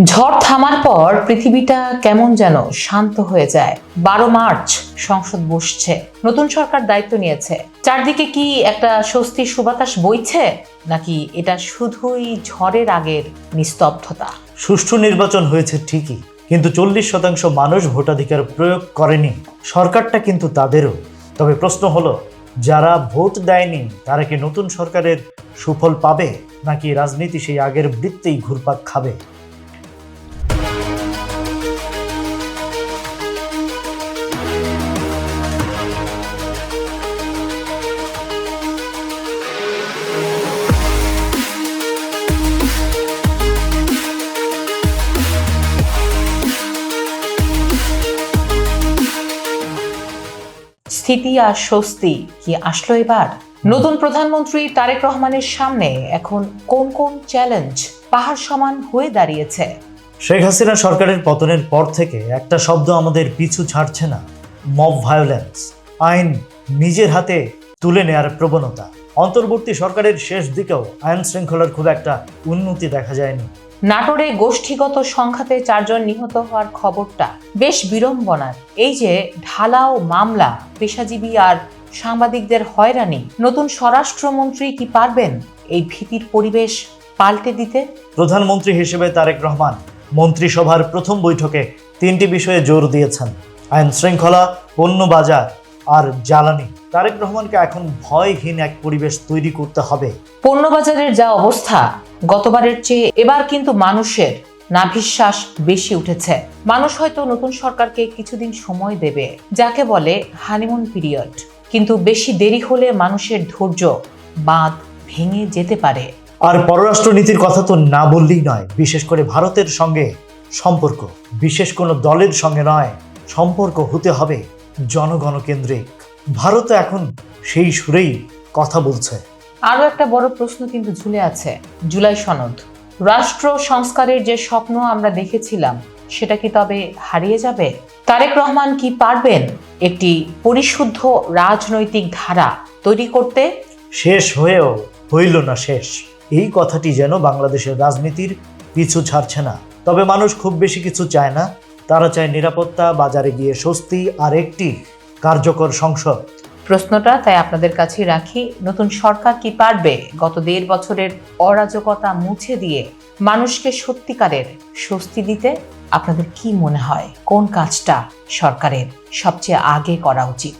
ঝড় থামার পর পৃথিবীটা কেমন যেন শান্ত হয়ে যায়। 12 মার্চ সংসদ বসছে, নতুন সরকার দায়িত্ব নিয়েছে। চারদিকে কি একটা স্বস্তির সুবাতাস বইছে, নাকি এটা শুধুই ঝড়ের আগের নিস্তব্ধতা? সুষ্ঠু নির্বাচন হয়েছে ঠিকই, কিন্তু 40% মানুষ ভোটাধিকার প্রয়োগ করেনি। সরকারটা কিন্তু তাদেরও। তবে প্রশ্ন হলো, যারা ভোট দেয়নি তারা কি নতুন সরকারের সুফল পাবে, নাকি রাজনীতি সেই আগের বৃত্তেই ঘুরপাক খাবে? স্থিতি আর স্বস্তি কি আসলো এবার? নতুন প্রধানমন্ত্রী তারেক রহমানের সামনে এখন কোন কোন চ্যালেঞ্জ পাহাড় সমান হয়ে দাঁড়িয়েছে? শেখ হাসিনা সরকারের পতনের পর থেকে একটা শব্দ আমাদের পিছু ছাড়ছে না: মব ভায়োলেন্স। আইন নিজের হাতে তুলে নেয়ার প্রবণতা। অন্তর্বর্তী সরকারের শেষ দিকেও আইন শৃঙ্খলার খুব একটা উন্নতি দেখা যায়নি। নাটোরে গোষ্ঠীগত সংঘাতে 4 জন নিহত হওয়ার খবরটা বেশ বিড়ম্বনার। এই যে ঢালাও মামলা, পেশাজীবী আর সাংবাদিকদের হয়রানি, নতুন স্বরাষ্ট্রমন্ত্রী কি পারবেন এই ভীতির পরিবেশ পাল্টে দিতে? প্রধানমন্ত্রী হিসেবে তারেক রহমান মন্ত্রিসভার প্রথম বৈঠকে 3টি বিষয়ে জোর দিয়েছেন: আইন শৃঙ্খলা, পণ্য বাজার আর জ্বালানি। তারেক রহমানকে এখন ভয়হীন এক পরিবেশ তৈরি করতে হবে। পণ্যবাজারের যা অবস্থা, গতবারের চেয়ে এবার কিন্তু মানুষের নাভিশ্বাস বেশি উঠেছে। মানুষ হয়তো নতুন সরকারকে কিছুদিন সময় দেবে, যাকে বলে হানিমুন পিরিয়ড। কিন্তু বেশি দেরি হলে মানুষের ধৈর্য বাঁধ ভেঙে যেতে পারে। আর পররাষ্ট্রনীতির কথা তো না বললেই নয়। বিশেষ করে ভারতের সঙ্গে সম্পর্ক বিশেষ কোনো দলের সঙ্গে নয়, সম্পর্ক হতে হবে জনগণ কেন্দ্রিক। ভারত এখন সেই সুরেই কথা বলছে। আরও একটা বড় প্রশ্ন কিন্তু ঝুলে আছে, জুলাই সনদ। রাষ্ট্র সংস্কারের যে স্বপ্ন আমরা দেখেছিলাম, সেটা কি তবে হারিয়ে যাবে? তারেক রহমান কি পারবেন একটি পরিশুদ্ধ রাজনৈতিক ধারা তৈরি করতে? শেষ হয়েও হইল না শেষ, এই কথাটি যেন বাংলাদেশের রাজনীতির পিছু ছাড়ছে না। তবে মানুষ খুব বেশি কিছু চায় না। তারা চায় নিরাপত্তা, বাজারে গিয়ে স্বস্তি আর একটি কার্যকর সংসদ। প্রশ্নটা তাই আপনাদের কাছে রাখি, নতুন সরকার কি পারবে গত 1.5 বছরের অরাজকতা মুছে দিয়ে মানুষকে সত্যিকারের স্বস্তি দিতে? আপনাদের কি মনে হয়, কোন কাজটা সরকারের সবচেয়ে আগে করা উচিত?